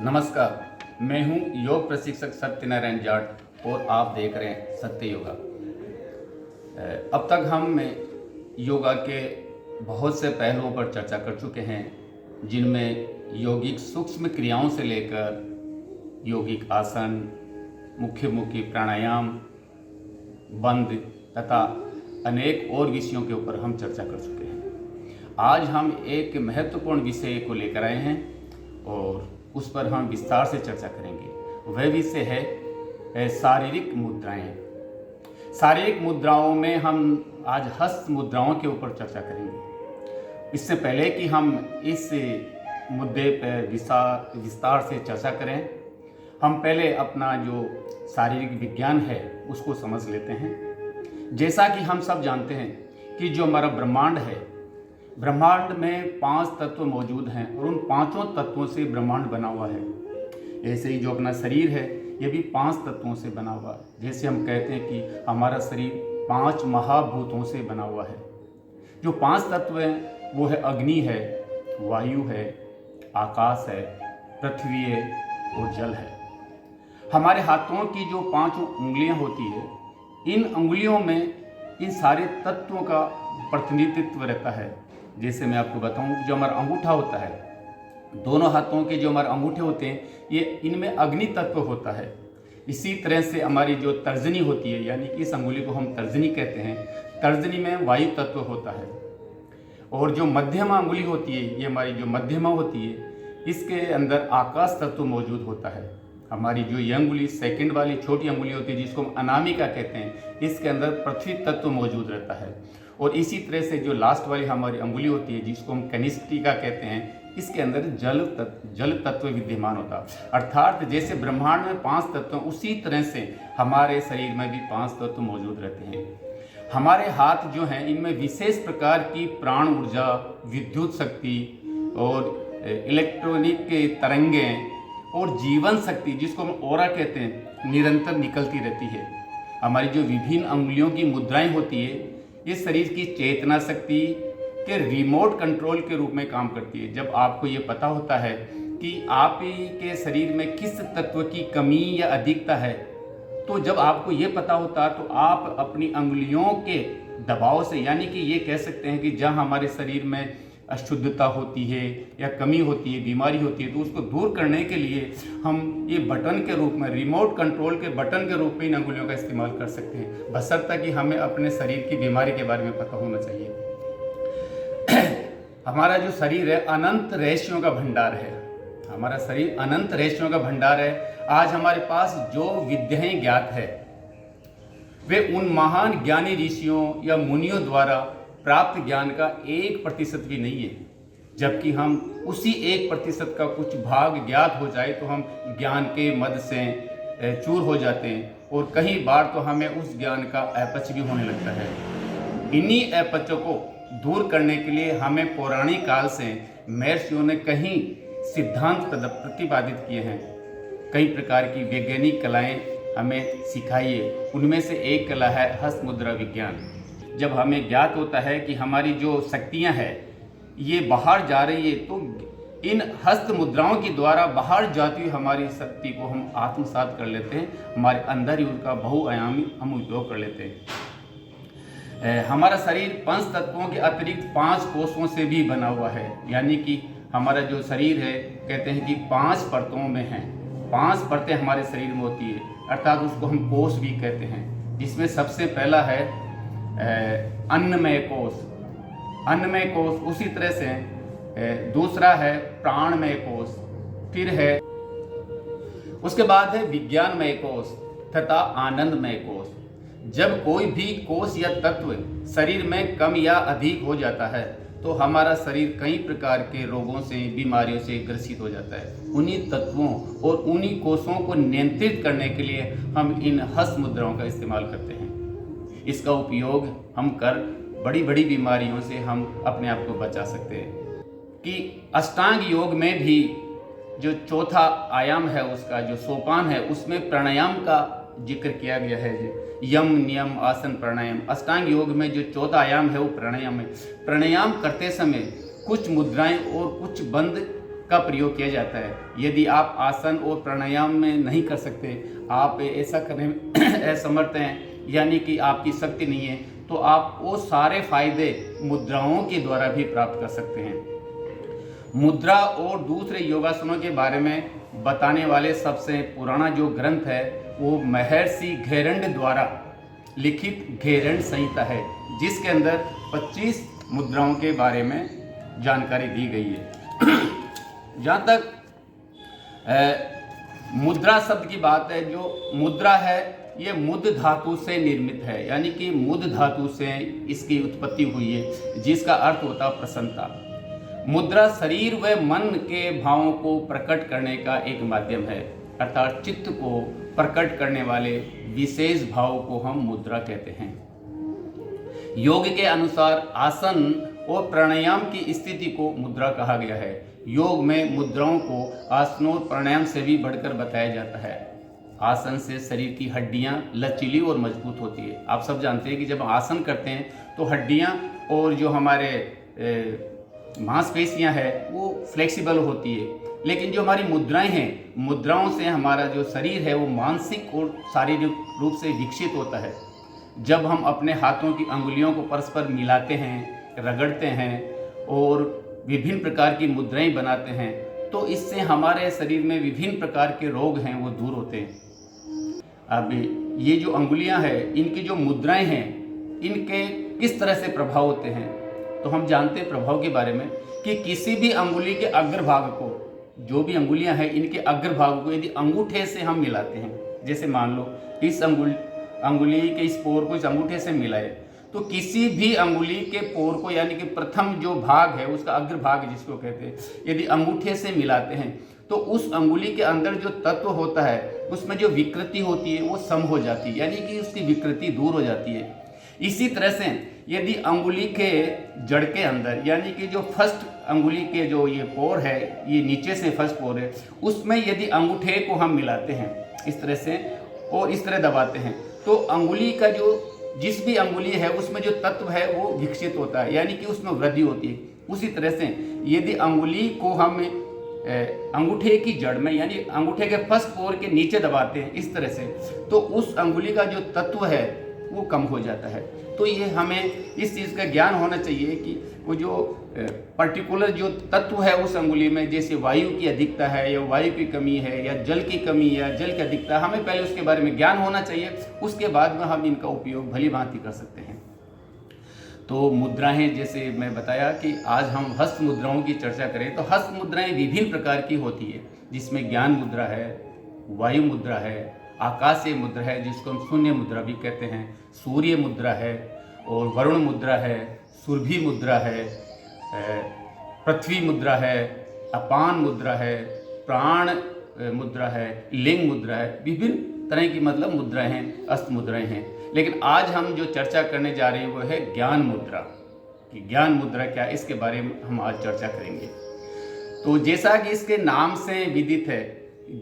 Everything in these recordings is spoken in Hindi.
नमस्कार, मैं हूं योग प्रशिक्षक सत्यनारायण जाट और आप देख रहे हैं सत्य योगा। अब तक हम योगा के बहुत से पहलुओं पर चर्चा कर चुके हैं, जिनमें यौगिक सूक्ष्म क्रियाओं से लेकर यौगिक आसन, मुख्य प्राणायाम, बंद तथा अनेक और विषयों के ऊपर हम चर्चा कर चुके हैं। आज हम एक महत्वपूर्ण विषय को लेकर आए हैं और उस पर हम विस्तार से चर्चा करेंगे। वह विषय है शारीरिक मुद्राएं। शारीरिक मुद्राओं में हम आज हस्त मुद्राओं के ऊपर चर्चा करेंगे। इससे पहले कि हम इस मुद्दे पर विस्तार से चर्चा करें, हम पहले अपना जो शारीरिक विज्ञान है उसको समझ लेते हैं। जैसा कि हम सब जानते हैं कि जो हमारा ब्रह्मांड है, ब्रह्मांड में 5 तत्व मौजूद हैं और उन 5 तत्वों से ब्रह्मांड बना हुआ है। ऐसे ही जो अपना शरीर है ये भी 5 तत्वों से बना हुआ है। जैसे हम कहते हैं कि हमारा शरीर 5 महाभूतों से बना हुआ है। जो 5 तत्व हैं वो है अग्नि है, वायु है, आकाश है, पृथ्वी है और जल है। हमारे हाथों की जो 5 उंगलियां होती है, इन उंगलियों में इन सारे तत्वों का प्रतिनिधित्व रहता है। जैसे मैं आपको बताऊं, जो हमारा अंगूठा होता है, दोनों हाथों के जो हमारे अंगूठे होते हैं ये इनमें अग्नि तत्व होता है। इसी तरह से हमारी जो तर्जनी होती है, यानी कि इस अंगुली को हम तर्जनी कहते हैं, तर्जनी में वायु तत्व होता है। और जो मध्यमा अंगुली होती है, ये हमारी जो मध्यमा होती है, इसके अंदर आकाश तत्व मौजूद होता है। हमारी जो ये अंगुली सेकंड वाली छोटी अंगुली होती है, जिसको हम अनामिका कहते हैं, इसके अंदर पृथ्वी तत्व मौजूद रहता है। और इसी तरह से जो लास्ट वाली हमारी अंगुली होती है, जिसको हम कनिष्ठिका कहते हैं, इसके अंदर जल तत्व विद्यमान होता है। अर्थात जैसे ब्रह्मांड में 5 तत्व, उसी तरह से हमारे शरीर में भी 5 तत्व मौजूद रहते हैं। हमारे हाथ जो हैं, इनमें विशेष प्रकार की प्राण ऊर्जा, विद्युत शक्ति और इलेक्ट्रॉनिक तरंगें और जीवन शक्ति, जिसको हम ऑरा कहते हैं, निरंतर निकलती रहती है। हमारी जो विभिन्न अंगुलियों की मुद्राएं होती है, ये शरीर की चेतना शक्ति के रिमोट कंट्रोल के रूप में काम करती है। जब आपको ये पता होता है कि आप के शरीर में किस तत्व की कमी या अधिकता है, तो जब आपको ये पता होता है तो आप अपनी अंगुलियों के दबाव से, यानी कि ये कह सकते हैं कि जहाँ हमारे शरीर में अशुद्धता होती है या कमी होती है, बीमारी होती है, तो उसको दूर करने के लिए हम ये बटन के रूप में, रिमोट कंट्रोल के बटन के रूप में इन अंगुलियों का इस्तेमाल कर सकते हैं, बशर्ते कि हमें अपने शरीर की बीमारी के बारे में पता होना चाहिए। हमारा जो शरीर है अनंत रहस्यों का भंडार है। हमारा शरीर अनंत रहस्यों का भंडार है। आज हमारे पास जो विद्याएं ज्ञात है, वे उन महान ज्ञानी ऋषियों या मुनियों द्वारा प्राप्त ज्ञान का 1% भी नहीं है। जबकि हम उसी 1% का कुछ भाग ज्ञात हो जाए तो हम ज्ञान के मद से चूर हो जाते हैं, और कई बार तो हमें उस ज्ञान का अपच भी होने लगता है। इन्हीं अपचों को दूर करने के लिए हमें पौराणिक काल से महर्षियों ने कई सिद्धांत प्रतिपादित किए हैं। कई प्रकार की वैज्ञानिक कलाएं हमें सिखाई है। उनमें से एक कला है हस्त मुद्रा विज्ञान। जब हमें ज्ञात होता है कि हमारी जो शक्तियां हैं ये बाहर जा रही है, तो इन हस्त मुद्राओं के द्वारा बाहर जाती हुई हमारी शक्ति को हम आत्मसात कर लेते हैं। हमारे अंदर ही उसका बहुआयामी हम उपयोग कर लेते हैं। हमारा शरीर 5 तत्वों के अतिरिक्त 5 कोषों से भी बना हुआ है। यानी कि हमारा जो शरीर है, कहते हैं कि 5 परतों में है। 5 परतें हमारे शरीर में होती है, अर्थात उसको हम कोष भी कहते हैं। जिसमें सबसे पहला है अन्नमय कोष। अन्नमय कोष, उसी तरह से दूसरा है प्राणमय कोष, फिर है उसके बाद है विज्ञानमय कोष तथा आनंदमय कोष। जब कोई भी कोष या तत्व शरीर में कम या अधिक हो जाता है तो हमारा शरीर कई प्रकार के रोगों से, बीमारियों से ग्रसित हो जाता है। उन्हीं तत्वों और उन्हीं कोषों को नियंत्रित करने के लिए हम इन हस्त मुद्राओं का इस्तेमाल करते हैं। इसका उपयोग हम कर बड़ी बड़ी बीमारियों से हम अपने आप को बचा सकते हैं। कि अष्टांग योग में भी जो चौथा आयाम है, उसका जो सोपान है, उसमें प्राणायाम का जिक्र किया गया है। यम, नियम, आसन, प्राणायाम। अष्टांग योग में जो चौथा आयाम है वो प्राणायाम है। प्राणायाम करते समय कुछ मुद्राएं और कुछ बंद का प्रयोग किया जाता है। यदि आप आसन और प्राणायाम में नहीं कर सकते, आप ऐसा करने में असमर्थ हैं, यानी कि आपकी शक्ति नहीं है, तो आप वो सारे फायदे मुद्राओं के द्वारा भी प्राप्त कर सकते हैं। मुद्रा और दूसरे योगासनों के बारे में बताने वाले सबसे पुराना जो ग्रंथ है वो महर्षि घेरंड द्वारा लिखित घेरंड संहिता है, जिसके अंदर 25 मुद्राओं के बारे में जानकारी दी गई है। जहाँ तक मुद्रा शब्द की बात है, जो मुद्रा है ये मुद्ध धातु से निर्मित है, यानी कि मुद्ध धातु से इसकी उत्पत्ति हुई है, जिसका अर्थ होता है प्रसन्नता। मुद्रा शरीर व मन के भावों को प्रकट करने का एक माध्यम है, अर्थात चित्त को प्रकट करने वाले विशेष भाव को हम मुद्रा कहते हैं। योग के अनुसार आसन और प्राणायाम की स्थिति को मुद्रा कहा गया है। योग में मुद्राओं को आसनों और प्राणायाम से भी बढ़कर बताया जाता है। आसन से शरीर की हड्डियां लचीली और मजबूत होती है। आप सब जानते हैं कि जब आसन करते हैं तो हड्डियां और जो हमारे मांसपेशियां हैं वो फ्लेक्सिबल होती है, लेकिन जो हमारी मुद्राएं हैं, मुद्राओं से हमारा जो शरीर है वो मानसिक और शारीरिक रूप से विकसित होता है। जब हम अपने हाथों की अंगुलियों को परस्पर मिलाते हैं, रगड़ते हैं और विभिन्न प्रकार की मुद्राएं बनाते हैं, तो इससे हमारे शरीर में विभिन्न प्रकार के रोग हैं वो दूर होते हैं। अब ये जो अंगुलियां हैं, इनकी जो मुद्राएं हैं, इनके किस तरह से प्रभाव होते हैं, तो हम जानते हैं प्रभाव के बारे में कि किसी भी अंगुली के अग्रभाग को, जो भी अंगुलियां हैं इनके अग्रभाग को यदि अंगूठे से हम मिलाते हैं, जैसे मान लो इस अंगुली के इस पोर को इस अंगूठे से मिलाए, तो किसी भी अंगुली के पोर को, यानी कि प्रथम जो भाग है उसका अग्रभाग जिसको कहते हैं, यदि अंगूठे से मिलाते हैं तो उस अंगुली के अंदर जो तत्व होता है उसमें जो विकृति होती है वो सम हो जाती है, यानी कि उसकी विकृति दूर हो जाती है। इसी तरह से यदि अंगुली के जड़ के अंदर, यानी कि जो फर्स्ट अंगुली के जो ये पोर है, ये नीचे से फर्स्ट पोर है, उसमें यदि अंगूठे को हम मिलाते हैं इस तरह से और इस तरह दबाते हैं, तो अंगुली का जो जिस भी अंगुली है उसमें जो तत्व है वो विकसित होता है, यानी कि उसमें वृद्धि होती है। उसी तरह से यदि अंगुली को हम अंगूठे की जड़ में, यानी अंगूठे के फर्स्ट पोर के नीचे दबाते हैं इस तरह से, तो उस अंगुली का जो तत्व है वो कम हो जाता है। तो ये हमें इस चीज़ का ज्ञान होना चाहिए कि वो जो पर्टिकुलर जो तत्व है उस अंगुली में, जैसे वायु की अधिकता है या वायु की कमी है या जल की कमी या जल की अधिकता, हमें पहले उसके बारे में ज्ञान होना चाहिए, उसके बाद में हम इनका उपयोग भली भांति कर सकते हैं। तो मुद्राएं, जैसे मैं बताया कि आज हम हस्त मुद्राओं की चर्चा करें, तो हस्त मुद्राएं विभिन्न प्रकार की होती है, जिसमें ज्ञान मुद्रा है, वायु मुद्रा है, आकाशीय मुद्रा है जिसको हम शून्य मुद्रा भी कहते हैं, सूर्य मुद्रा है और वरुण मुद्रा है, सुरभि मुद्रा है, पृथ्वी मुद्रा है, अपान मुद्रा है, प्राण मुद्रा है, लिंग मुद्रा है, विभिन्न तरह की मतलब मुद्राएं हैं, अस्त मुद्राएं हैं। लेकिन आज हम जो चर्चा करने जा रहे हैं वो है ज्ञान मुद्रा। कि ज्ञान मुद्रा क्या है, इसके बारे में हम आज चर्चा करेंगे। तो जैसा कि इसके नाम से विदित है,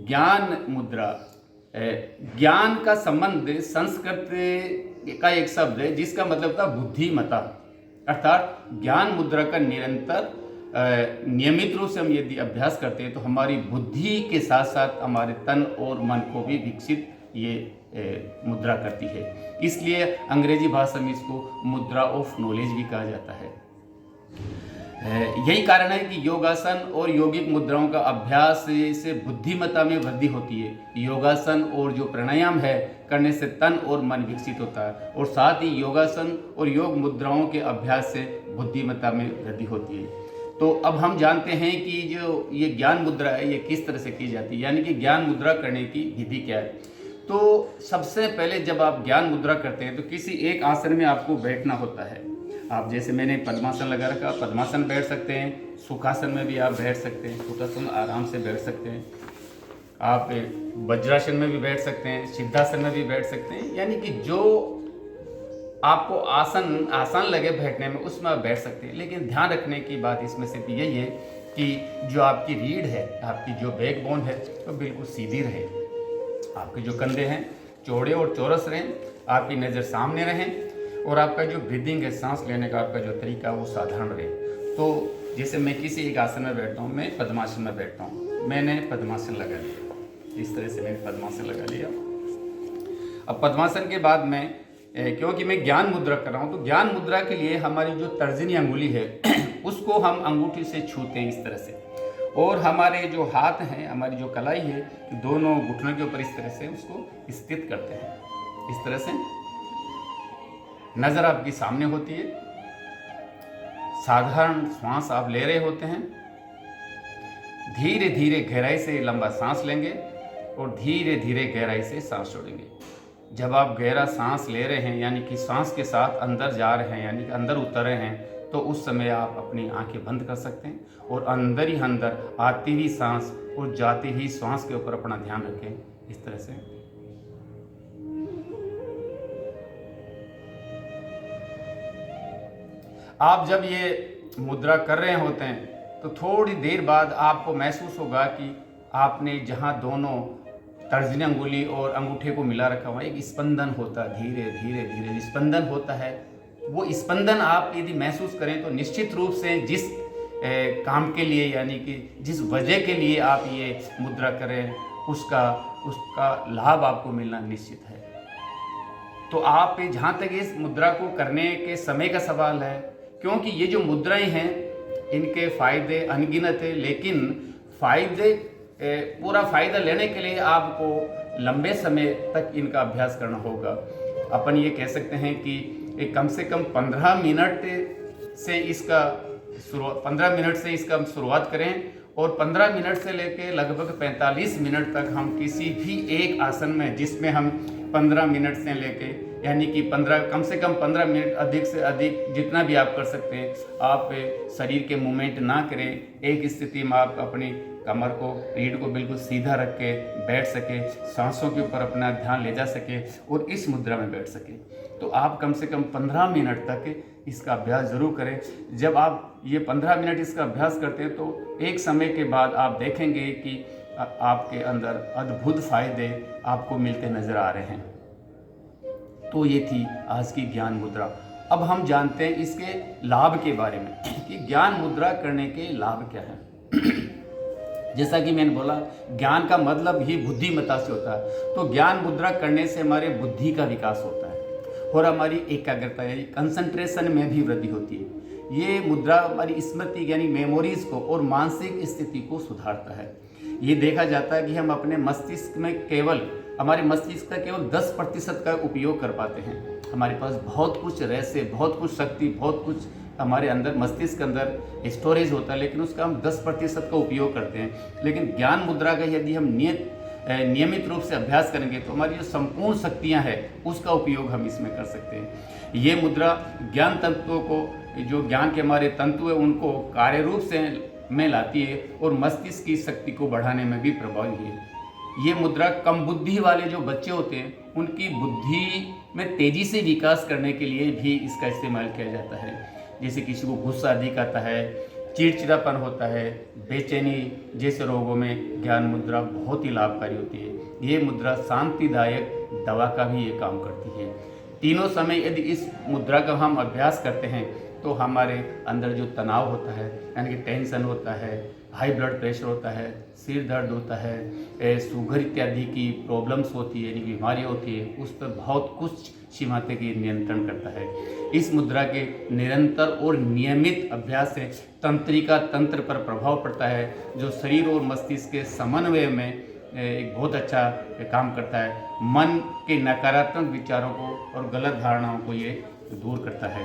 ज्ञान मुद्रा, ज्ञान का संबंध संस्कृत का एक शब्द है जिसका मतलब था बुद्धिमता, अर्थात ज्ञान मुद्रा का निरंतर नियमित रूप से हम यदि अभ्यास करते हैं तो हमारी बुद्धि के साथ साथ हमारे तन और मन को भी विकसित ये मुद्रा करती है। इसलिए अंग्रेजी भाषा में इसको मुद्रा ऑफ नॉलेज भी कहा जाता है। यही कारण है कि योगासन और यौगिक मुद्राओं का अभ्यास से बुद्धिमत्ता में वृद्धि होती है। योगासन और जो प्राणायाम है करने से तन और मन विकसित होता है, और साथ ही योगासन और योग मुद्राओं के अभ्यास से बुद्धिमत्ता में वृद्धि होती है। तो अब हम जानते हैं कि जो ये ज्ञान मुद्रा है ये किस तरह से की जाती है, यानी कि ज्ञान मुद्रा करने की विधि क्या है। तो सबसे पहले जब आप ज्ञान मुद्रा करते हैं तो किसी एक आसन में आपको बैठना होता है। आप जैसे मैंने पद्मासन लगा रखा, पद्मासन बैठ सकते हैं, सुखासन में भी आप बैठ सकते हैं, सुखासन आराम से बैठ सकते हैं, आप वज्रासन में भी बैठ सकते हैं, सिद्धासन में भी बैठ सकते हैं, यानी कि जो आपको आसान लगे बैठने में उसमें आप बैठ सकते हैं। लेकिन ध्यान रखने की बात इसमें सिर्फ यही है कि जो आपकी रीढ़ है, आपकी जो बैकबोन है तो बिल्कुल सीधी रहे, आपके जो कंधे हैं चौड़े और चौरस रहें, आपकी नज़र सामने रहें और आपका जो ब्रीदिंग है, सांस लेने का आपका जो तरीका वो साधारण रहे। तो जैसे मैं किसी एक आसन में बैठता हूँ, मैं पद्मासन में बैठता हूँ, मैंने पद्मासन लगा लिया, इस तरह से मैंने पद्मासन लगा लिया। अब पद्मासन के बाद मैं क्योंकि मैं ज्ञान मुद्रा कर रहा हूँ, तो ज्ञान मुद्रा के लिए हमारी जो तर्जनी अंगुली है उसको हम अंगूठी से छूते हैं इस तरह से, और हमारे जो हाथ हैं, हमारी जो कलाई है, दोनों घुटनों के ऊपर इस तरह से उसको स्थित करते हैं। इस तरह से नज़र आपकी सामने होती है, साधारण श्वास आप ले रहे होते हैं, धीरे धीरे गहराई से लंबा सांस लेंगे और धीरे धीरे गहराई से सांस छोड़ेंगे। जब आप गहरा सांस ले रहे हैं, यानी कि सांस के साथ अंदर जा रहे हैं, यानी कि अंदर उतर रहे हैं, तो उस समय आप अपनी आंखें बंद कर सकते हैं और अंदर ही अंदर आती हुई सांस और जाती हुई सांस के ऊपर अपना ध्यान रखें इस तरह से। आप जब ये मुद्रा कर रहे होते हैं तो थोड़ी देर बाद आपको महसूस होगा कि आपने जहाँ दोनों तर्जनी अंगुली और अंगूठे को मिला रखा हुआ, एक स्पंदन होता है, धीरे धीरे धीरे स्पंदन होता है। वो स्पंदन आप यदि महसूस करें तो निश्चित रूप से जिस काम के लिए, यानी कि जिस वजह के लिए आप ये मुद्रा करें, उसका लाभ आपको मिलना निश्चित है। तो आप जहाँ तक इस मुद्रा को करने के समय का सवाल है, क्योंकि ये जो मुद्राएं हैं इनके फ़ायदे अनगिनत है, लेकिन पूरा फ़ायदा लेने के लिए आपको लंबे समय तक इनका अभ्यास करना होगा। अपन ये कह सकते हैं कि कम से कम 15 मिनट से इसका शुरुआत करें, और 15 मिनट से लेकर लगभग 45 मिनट तक हम किसी भी एक आसन में, जिसमें हम 15 मिनट से लेके, यानी कि कम से कम 15 मिनट, अधिक से अधिक जितना भी आप कर सकते हैं, आप शरीर के मूवमेंट ना करें। एक स्थिति में आप अपनी कमर को, रीढ़ को बिल्कुल सीधा रख के बैठ सके, सांसों के ऊपर अपना ध्यान ले जा सके और इस मुद्रा में बैठ सके। तो आप कम से कम 15 मिनट तक इसका अभ्यास ज़रूर करें। जब आप ये 15 मिनट इसका अभ्यास करते हैं तो एक समय के बाद आप देखेंगे कि आपके अंदर अद्भुत फायदे आपको मिलते नज़र आ रहे हैं। तो ये थी आज की ज्ञान मुद्रा। अब हम जानते हैं इसके लाभ के बारे में कि ज्ञान मुद्रा करने के लाभ क्या हैं। जैसा कि मैंने बोला, ज्ञान का मतलब ही बुद्धिमत्ता से होता है। तो ज्ञान मुद्रा करने से हमारे बुद्धि का विकास होता है और हमारी एकाग्रता यानी कंसंट्रेशन में भी वृद्धि होती है। ये मुद्रा हमारी स्मृति यानी मेमोरीज को और मानसिक स्थिति को सुधारता है। ये देखा जाता है कि हम अपने मस्तिष्क में हमारे मस्तिष्क का केवल 10% का उपयोग कर पाते हैं। हमारे पास बहुत कुछ रहस्य, बहुत कुछ शक्ति, बहुत कुछ हमारे अंदर मस्तिष्क के अंदर स्टोरेज होता है, लेकिन उसका हम 10% का उपयोग करते हैं। लेकिन ज्ञान मुद्रा का यदि हम नियमित रूप से अभ्यास करेंगे तो हमारी जो संपूर्ण शक्तियां हैं उसका उपयोग हम इसमें कर सकते हैं। ये मुद्रा ज्ञान तत्वों को, जो ज्ञान के हमारे तंतु हैं, उनको कार्य रूप से में लाती है और मस्तिष्क की शक्ति को बढ़ाने में भी प्रभावी है। ये मुद्रा कम बुद्धि वाले जो बच्चे होते हैं उनकी बुद्धि में तेज़ी से विकास करने के लिए भी इसका इस्तेमाल किया जाता है। जैसे किसी को गुस्सा अधिक आता है, चिड़चिड़ापन होता है, बेचैनी जैसे रोगों में ज्ञान मुद्रा बहुत ही लाभकारी होती है। ये मुद्रा शांतिदायक दवा का भी ये काम करती है। तीनों समय यदि इस मुद्रा का हम अभ्यास करते हैं तो हमारे अंदर जो तनाव होता है, यानी कि टेंशन होता है, हाई ब्लड प्रेशर होता है, सिर दर्द होता है, शुगर इत्यादि की प्रॉब्लम्स होती है, यानी बीमारियाँ होती है, उस पर बहुत कुछ सीमा तक ये नियंत्रण करता है। इस मुद्रा के निरंतर और नियमित अभ्यास से तंत्रिका तंत्र पर प्रभाव पड़ता है, जो शरीर और मस्तिष्क के समन्वय में एक बहुत अच्छा काम करता है। मन के नकारात्मक विचारों को और गलत धारणाओं को ये दूर करता है।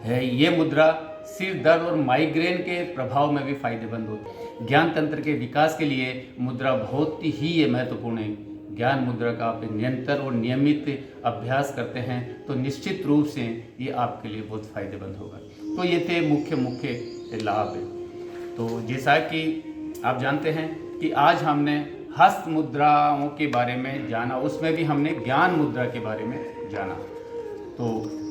ये मुद्रा सिर दर्द और माइग्रेन के प्रभाव में भी फायदेमंद होती है। ज्ञान तंत्र के विकास के लिए मुद्रा बहुत ही ये महत्वपूर्ण है। ज्ञान मुद्रा का आप निरंतर और नियमित अभ्यास करते हैं तो निश्चित रूप से ये आपके लिए बहुत फायदेमंद होगा। तो ये थे मुख्य लाभ। तो जैसा कि आप जानते हैं कि आज हमने हस्त मुद्राओं के बारे में जाना, उसमें भी हमने ज्ञान मुद्रा के बारे में जाना। तो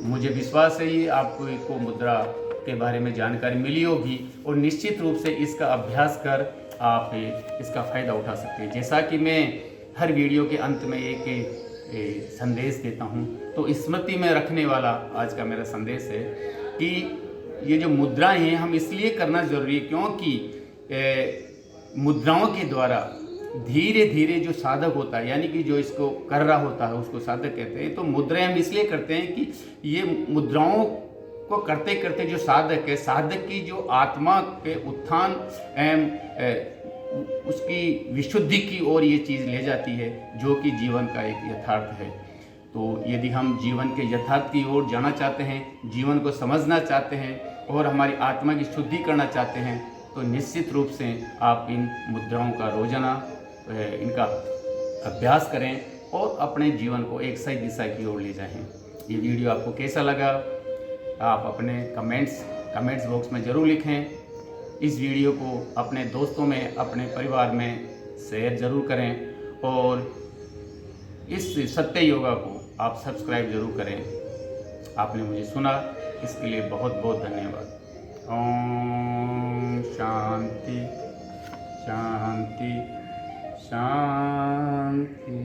मुझे विश्वास है ये आपको मुद्रा के बारे में जानकारी मिली होगी और निश्चित रूप से इसका अभ्यास कर आप इसका फ़ायदा उठा सकते हैं। जैसा कि मैं हर वीडियो के अंत में एक संदेश देता हूं, तो स्मृति में रखने वाला आज का मेरा संदेश है कि ये जो मुद्राएं हैं हम इसलिए करना ज़रूरी है क्योंकि मुद्राओं के द्वारा धीरे धीरे जो साधक होता है, यानी कि जो इसको कर रहा होता है उसको साधक कहते हैं। तो मुद्राएं हम इसलिए करते हैं कि ये मुद्राओं को करते करते जो साधक है, साधक की जो आत्मा के उत्थान एवं उसकी विशुद्धि की ओर ये चीज़ ले जाती है, जो कि जीवन का एक यथार्थ है। तो यदि हम जीवन के यथार्थ की ओर जाना चाहते हैं, जीवन को समझना चाहते हैं और हमारी आत्मा की शुद्धि करना चाहते हैं, तो निश्चित रूप से आप इन मुद्राओं का रोजाना इनका अभ्यास करें और अपने जीवन को एक सही दिशा की ओर ले जाएं। ये वीडियो आपको कैसा लगा आप अपने कमेंट्स बॉक्स में ज़रूर लिखें। इस वीडियो को अपने दोस्तों में, अपने परिवार में शेयर ज़रूर करें और इस सत्य योगा को आप सब्सक्राइब ज़रूर करें। आपने मुझे सुना, इसके लिए बहुत बहुत धन्यवाद। ओम शांति शांति शांति।